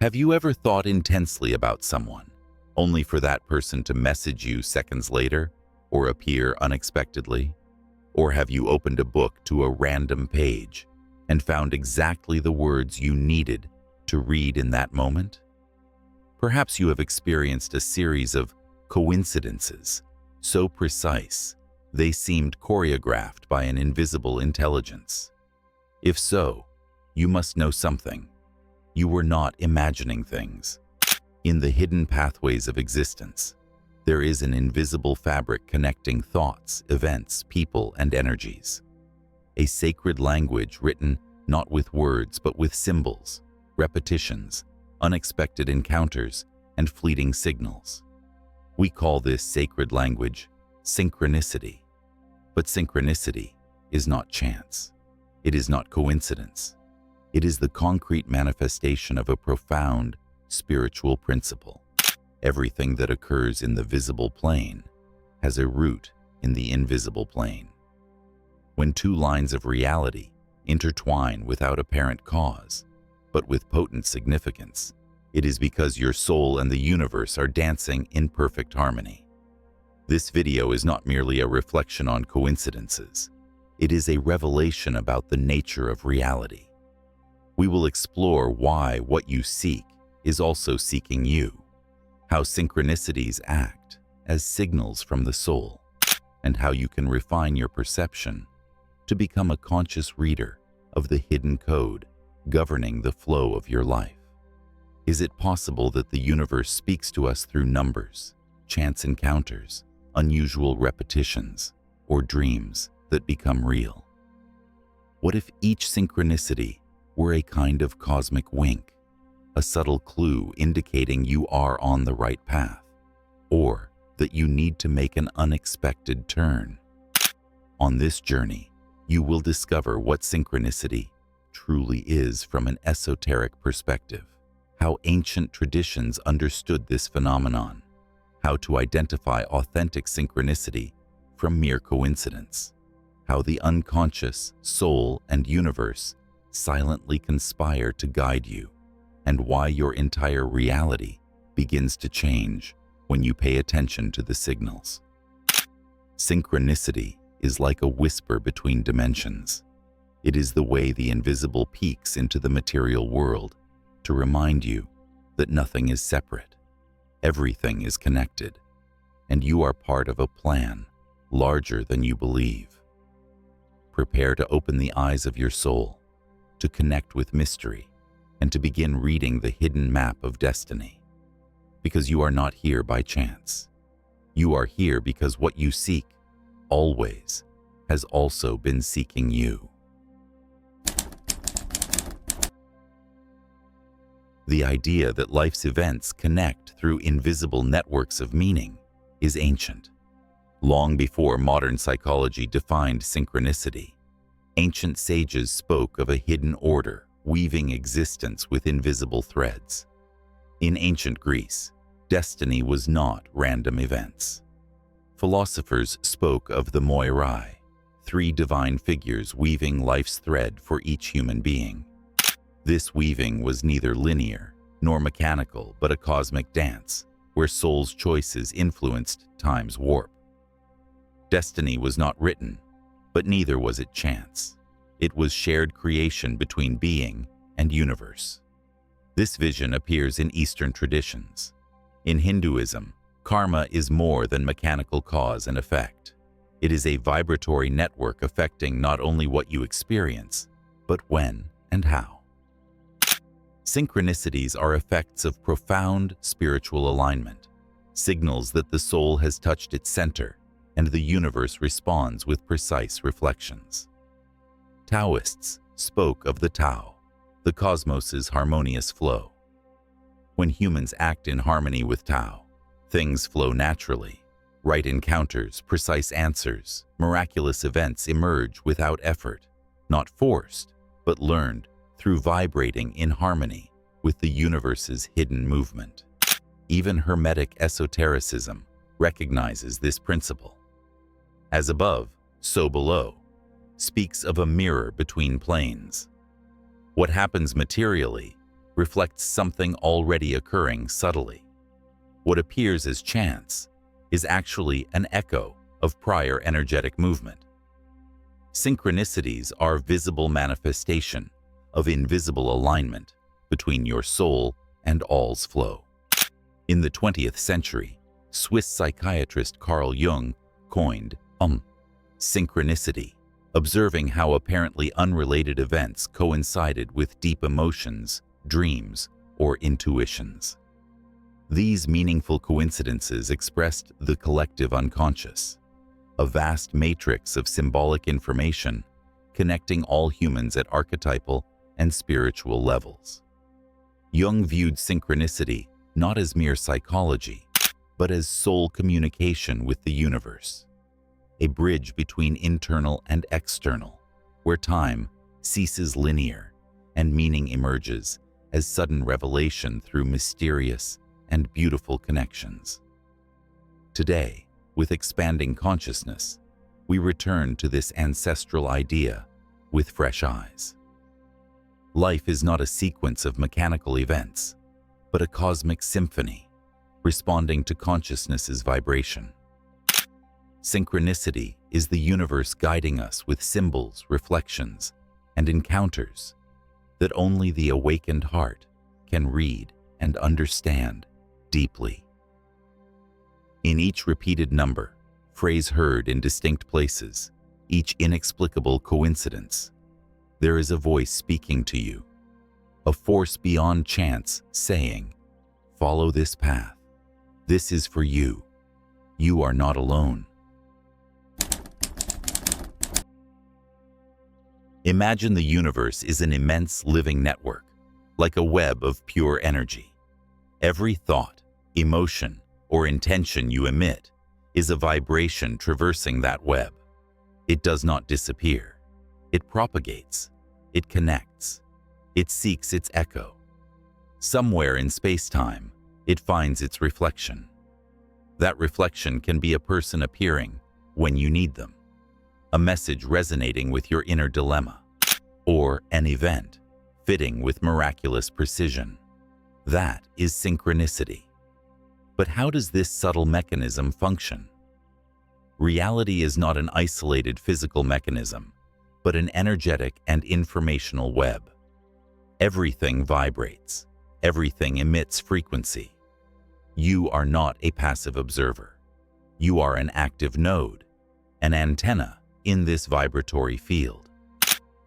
Have you ever thought intensely about someone, only for that person to message you seconds later or appear unexpectedly? Or have you opened a book to a random page and found exactly the words you needed to read in that moment? Perhaps you have experienced a series of coincidences so precise they seemed choreographed by an invisible intelligence. If so, you must know something. You were not imagining things. In the hidden pathways of existence, there is an invisible fabric connecting thoughts, events, people, and energies. A sacred language written not with words but with symbols, repetitions, unexpected encounters, and fleeting signals. We call this sacred language synchronicity. But synchronicity is not chance. It is not coincidence. It is the concrete manifestation of a profound spiritual principle. Everything that occurs in the visible plane has a root in the invisible plane. When two lines of reality intertwine without apparent cause, but with potent significance, it is because your soul and the universe are dancing in perfect harmony. This video is not merely a reflection on coincidences. It is a revelation about the nature of reality. We will explore why what you seek is also seeking you, how synchronicities act as signals from the soul, and how you can refine your perception to become a conscious reader of the hidden code governing the flow of your life. Is it possible that the universe speaks to us through numbers, chance encounters, unusual repetitions, or dreams that become real? What if each synchronicity were a kind of cosmic wink, a subtle clue indicating you are on the right path, or that you need to make an unexpected turn? On this journey, you will discover what synchronicity truly is from an esoteric perspective, how ancient traditions understood this phenomenon, how to identify authentic synchronicity from mere coincidence, how the unconscious, soul, and universe silently conspire to guide you, and why your entire reality begins to change when you pay attention to the signals. Synchronicity is like a whisper between dimensions. It is the way the invisible peeks into the material world to remind you that nothing is separate. Everything is connected, and you are part of a plan larger than you believe. Prepare to open the eyes of your soul, to connect with mystery, and to begin reading the hidden map of destiny. Because you are not here by chance. You are here because what you seek, always, has also been seeking you. The idea that life's events connect through invisible networks of meaning is ancient. Long before modern psychology defined synchronicity, ancient sages spoke of a hidden order weaving existence with invisible threads. In ancient Greece, destiny was not random events. Philosophers spoke of the moirai, three divine figures weaving life's thread for each human being. This weaving was neither linear nor mechanical, but a cosmic dance where soul's choices influenced time's warp. Destiny was not written, but neither was it chance. It was shared creation between being and universe. This vision appears in Eastern traditions. In Hinduism, karma is more than mechanical cause and effect. It is a vibratory network affecting not only what you experience, but when and how. Synchronicities are effects of profound spiritual alignment, signals that the soul has touched its center and the universe responds with precise reflections. Taoists spoke of the Tao, the cosmos's harmonious flow. When humans act in harmony with Tao, things flow naturally. Right encounters, precise answers, miraculous events emerge without effort, not forced, but learned through vibrating in harmony with the universe's hidden movement. Even Hermetic esotericism recognizes this principle. As above, so below, speaks of a mirror between planes. What happens materially reflects something already occurring subtly. What appears as chance is actually an echo of prior energetic movement. Synchronicities are visible manifestation of invisible alignment between your soul and all's flow. In the 20th century, Swiss psychiatrist Carl Jung coined synchronicity, observing how apparently unrelated events coincided with deep emotions, dreams, or intuitions. These meaningful coincidences expressed the collective unconscious, a vast matrix of symbolic information connecting all humans at archetypal and spiritual levels. Jung viewed synchronicity not as mere psychology, but as soul communication with the universe, a bridge between internal and external, where time ceases linear and meaning emerges as sudden revelation through mysterious and beautiful connections. Today, with expanding consciousness, we return to this ancestral idea with fresh eyes. Life is not a sequence of mechanical events, but a cosmic symphony, responding to consciousness's vibration. Synchronicity is the universe guiding us with symbols, reflections, and encounters that only the awakened heart can read and understand deeply. In each repeated number, phrase heard in distinct places, each inexplicable coincidence, there is a voice speaking to you, a force beyond chance saying, "Follow this path. This is for you. You are not alone." Imagine the universe is an immense living network, like a web of pure energy. Every thought, emotion, or intention you emit is a vibration traversing that web. It does not disappear. It propagates. It connects. It seeks its echo. Somewhere in space-time, it finds its reflection. That reflection can be a person appearing when you need them, a message resonating with your inner dilemma, or an event fitting with miraculous precision. That is synchronicity. But how does this subtle mechanism function? Reality is not an isolated physical mechanism, but an energetic and informational web. Everything vibrates. Everything emits frequency. You are not a passive observer. You are an active node, an antenna in this vibratory field.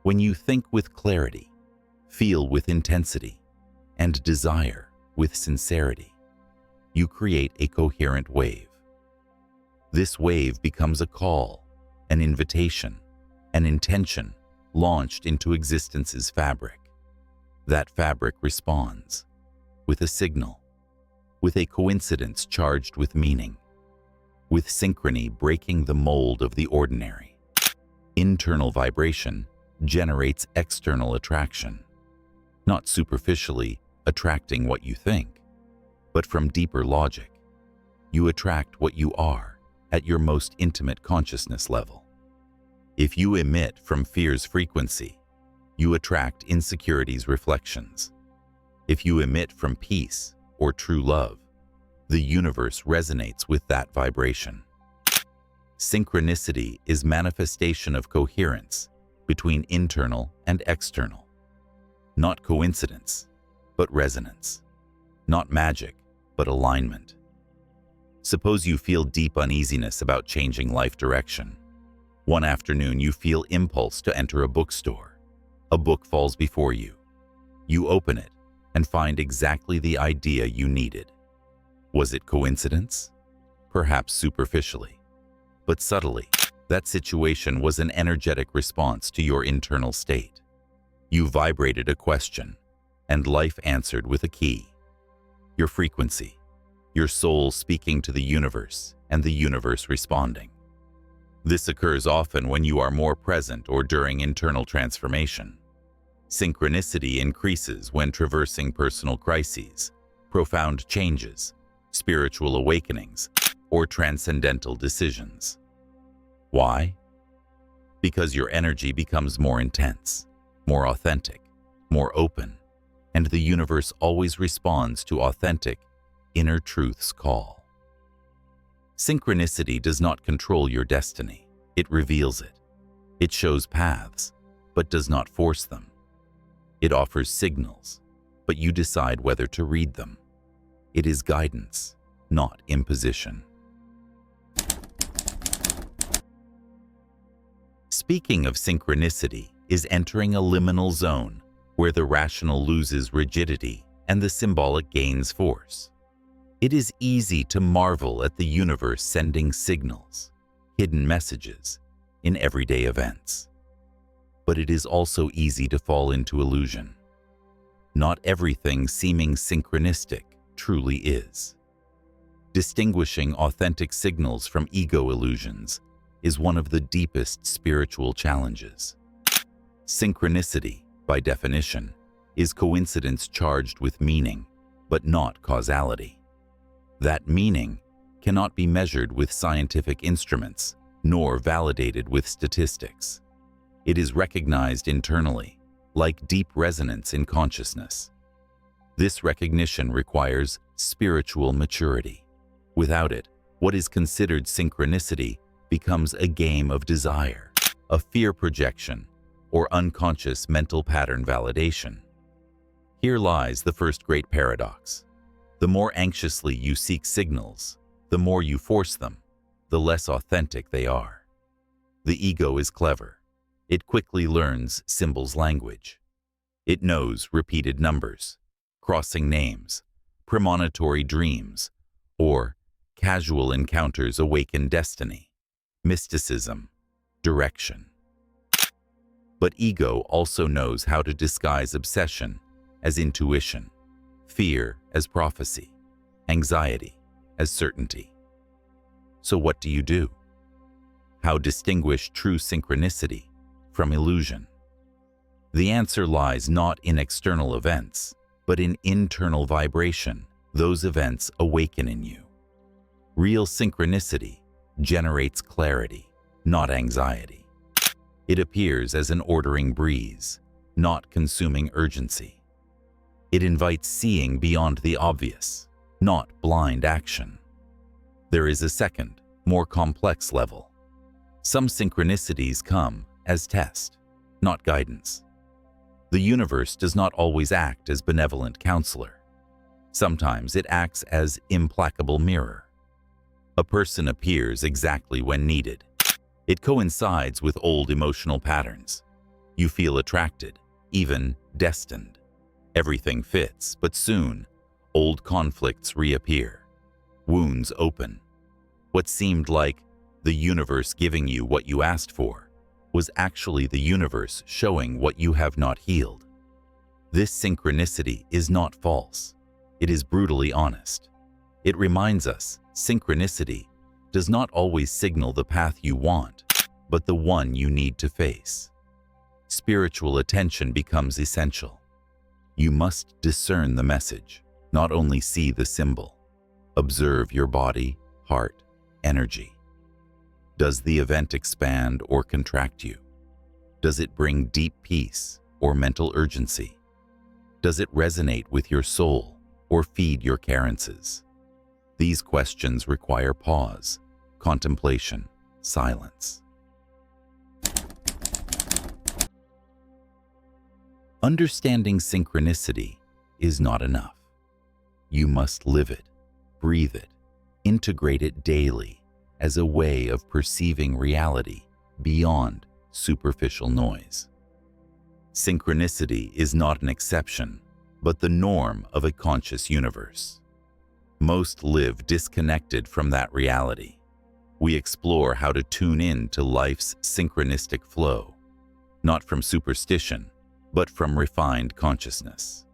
When you think with clarity, feel with intensity, and desire with sincerity, you create a coherent wave. This wave becomes a call, an invitation, an intention launched into existence's fabric. That fabric responds with a signal, with a coincidence charged with meaning, with synchrony breaking the mold of the ordinary. Internal vibration generates external attraction, not superficially attracting what you think, but from deeper logic. You attract what you are at your most intimate consciousness level. If you emit from fear's frequency, you attract insecurity's reflections. If you emit from peace or true love, the universe resonates with that vibration. Synchronicity is manifestation of coherence between internal and external. Not coincidence, but resonance. Not magic, but alignment. Suppose you feel deep uneasiness about changing life direction. One afternoon you feel impulse to enter a bookstore. A book falls before you. You open it and find exactly the idea you needed. Was it coincidence? Perhaps superficially. But subtly, that situation was an energetic response to your internal state. You vibrated a question, and life answered with a key. Your frequency, your soul speaking to the universe, and the universe responding. This occurs often when you are more present or during internal transformation. Synchronicity increases when traversing personal crises, profound changes, spiritual awakenings, or transcendental decisions. Why? Because your energy becomes more intense, more authentic, more open, and the universe always responds to authentic, inner truth's call. Synchronicity does not control your destiny. It reveals it. It shows paths, but does not force them. It offers signals, but you decide whether to read them. It is guidance, not imposition. Speaking of synchronicity is entering a liminal zone where the rational loses rigidity and the symbolic gains force. It is easy to marvel at the universe sending signals, hidden messages, in everyday events. But it is also easy to fall into illusion. Not everything seeming synchronistic truly is. Distinguishing authentic signals from ego illusions is one of the deepest spiritual challenges. Synchronicity, by definition, is coincidence charged with meaning, but not causality. That meaning cannot be measured with scientific instruments, nor validated with statistics. It is recognized internally, like deep resonance in consciousness. This recognition requires spiritual maturity. Without it, what is considered synchronicity becomes a game of desire, a fear projection, or unconscious mental pattern validation. Here lies the first great paradox. The more anxiously you seek signals, the more you force them, the less authentic they are. The ego is clever. It quickly learns symbols language. It knows repeated numbers, crossing names, premonitory dreams, or casual encounters awaken destiny, mysticism, direction. But ego also knows how to disguise obsession as intuition, fear as prophecy, anxiety as certainty. So what do you do? How distinguish true synchronicity from illusion? The answer lies not in external events, but in internal vibration those events awaken in you. Real synchronicity generates clarity, not anxiety. It appears as an ordering breeze, not consuming urgency. It invites seeing beyond the obvious, not blind action. There is a second, more complex level. Some synchronicities come as test, not guidance. The universe does not always act as benevolent counselor. Sometimes it acts as implacable mirror. A person appears exactly when needed. It coincides with old emotional patterns. You feel attracted, even destined. Everything fits, but soon, old conflicts reappear. Wounds open. What seemed like the universe giving you what you asked for was actually the universe showing what you have not healed. This synchronicity is not false. It is brutally honest. It reminds us synchronicity does not always signal the path you want, but the one you need to face. Spiritual attention becomes essential. You must discern the message, not only see the symbol. Observe your body, heart, energy. Does the event expand or contract you? Does it bring deep peace or mental urgency? Does it resonate with your soul or feed your carences? These questions require pause, contemplation, silence. Understanding synchronicity is not enough. You must live it, breathe it, integrate it daily as a way of perceiving reality beyond superficial noise. Synchronicity is not an exception, but the norm of a conscious universe. Most live disconnected from that reality. We explore how to tune in to life's synchronistic flow, not from superstition, but from refined consciousness.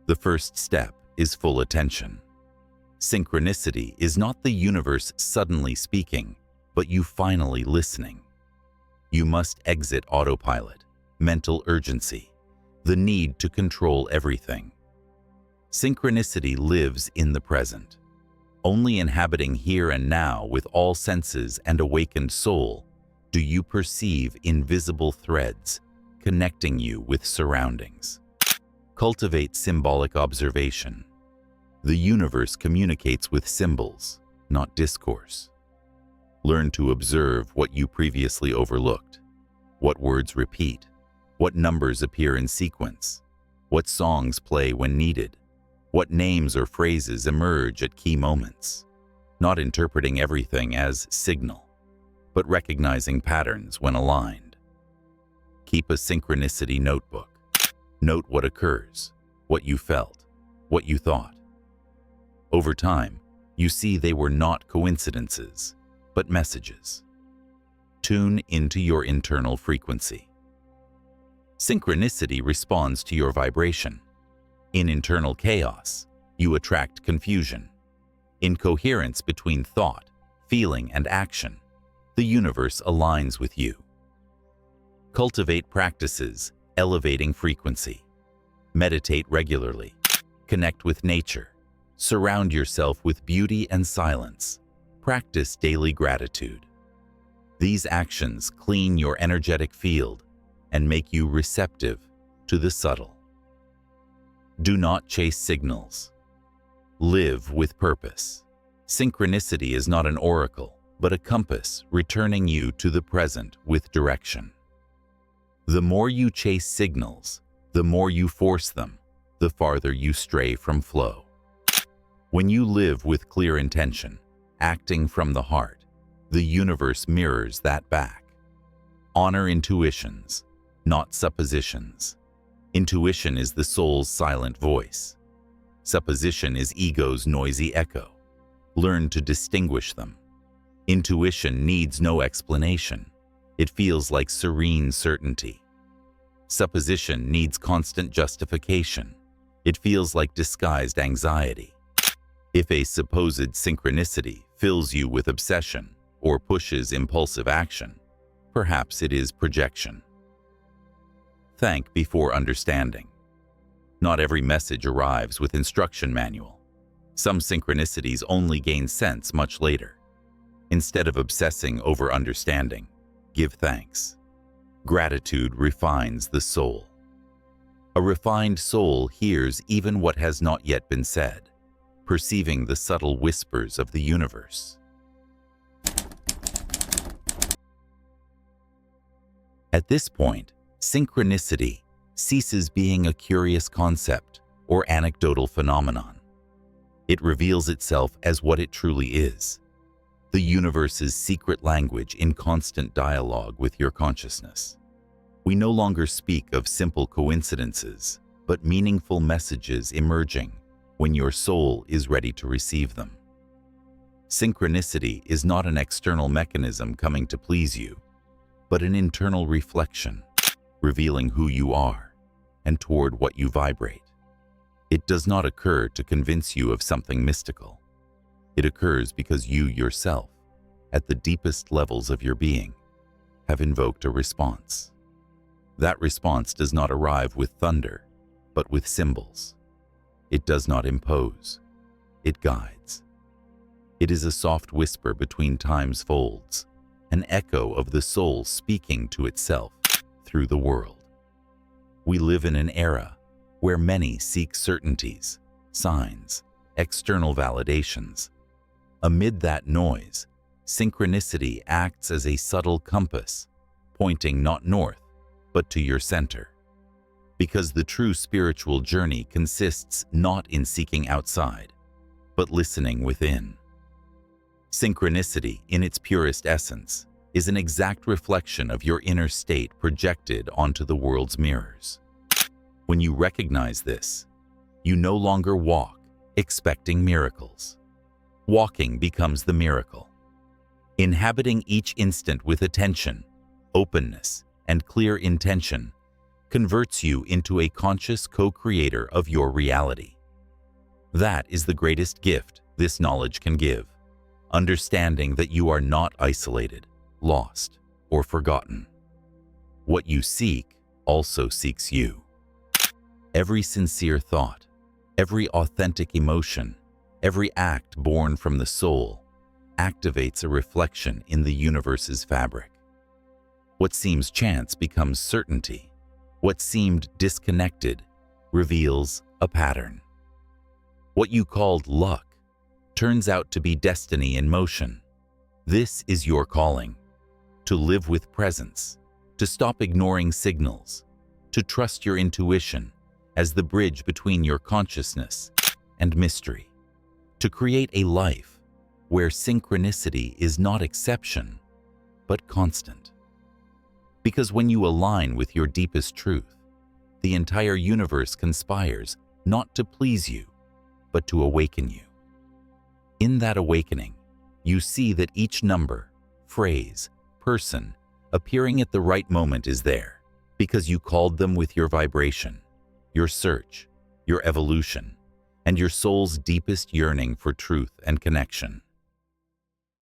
The first step is full attention. Synchronicity is not the universe suddenly speaking, but you finally listening. You must exit autopilot, mental urgency, the need to control everything. Synchronicity lives in the present. Only inhabiting here and now with all senses and awakened soul do you perceive invisible threads connecting you with surroundings. Cultivate symbolic observation. The universe communicates with symbols, not discourse. Learn to observe what you previously overlooked, what words repeat, what numbers appear in sequence, what songs play when needed, what names or phrases emerge at key moments, not interpreting everything as signal, but recognizing patterns when aligned. Keep a synchronicity notebook. Note what occurs, what you felt, what you thought. Over time, you see they were not coincidences, but messages. Tune into your internal frequency. Synchronicity responds to your vibration. In internal chaos, you attract confusion. In coherence between thought, feeling, and action, the universe aligns with you. Cultivate practices elevating frequency. Meditate regularly. Connect with nature. Surround yourself with beauty and silence. Practice daily gratitude. These actions clean your energetic field and make you receptive to the subtle. Do not chase signals. Live with purpose. Synchronicity is not an oracle, but a compass returning you to the present with direction. The more you chase signals, the more you force them, the farther you stray from flow. When you live with clear intention, acting from the heart, the universe mirrors that back. Honor intuitions, not suppositions. Intuition is the soul's silent voice. Supposition is ego's noisy echo. Learn to distinguish them. Intuition needs no explanation. It feels like serene certainty. Supposition needs constant justification. It feels like disguised anxiety. If a supposed synchronicity fills you with obsession or pushes impulsive action, perhaps it is projection. Thank before understanding. Not every message arrives with instruction manual. Some synchronicities only gain sense much later. Instead of obsessing over understanding, give thanks. Gratitude refines the soul. A refined soul hears even what has not yet been said, perceiving the subtle whispers of the universe. At this point, synchronicity ceases being a curious concept or anecdotal phenomenon. It reveals itself as what it truly is, the universe's secret language in constant dialogue with your consciousness. We no longer speak of simple coincidences, but meaningful messages emerging when your soul is ready to receive them. Synchronicity is not an external mechanism coming to please you, but an internal reflection, revealing who you are and toward what you vibrate. It does not occur to convince you of something mystical. It occurs because you yourself, at the deepest levels of your being, have invoked a response. That response does not arrive with thunder, but with symbols. It does not impose. It guides. It is a soft whisper between time's folds, an echo of the soul speaking to itself through the world. We live in an era where many seek certainties, signs, external validations. Amid that noise, synchronicity acts as a subtle compass, pointing not north, but to your center. Because the true spiritual journey consists not in seeking outside, but listening within. Synchronicity, in its purest essence, is an exact reflection of your inner state projected onto the world's mirrors. When you recognize this, you no longer walk expecting miracles. Walking becomes the miracle. Inhabiting each instant with attention, openness, and clear intention converts you into a conscious co-creator of your reality. That is the greatest gift this knowledge can give, understanding that you are not isolated, lost, or forgotten. What you seek also seeks you. Every sincere thought, every authentic emotion, every act born from the soul activates a reflection in the universe's fabric. What seems chance becomes certainty. What seemed disconnected reveals a pattern. What you called luck turns out to be destiny in motion. This is your calling: to live with presence, to stop ignoring signals, to trust your intuition as the bridge between your consciousness and mystery, to create a life where synchronicity is not exception, but constant. Because when you align with your deepest truth, the entire universe conspires not to please you, but to awaken you. In that awakening, you see that each number, phrase, person appearing at the right moment is there because you called them with your vibration, your search, your evolution, and your soul's deepest yearning for truth and connection.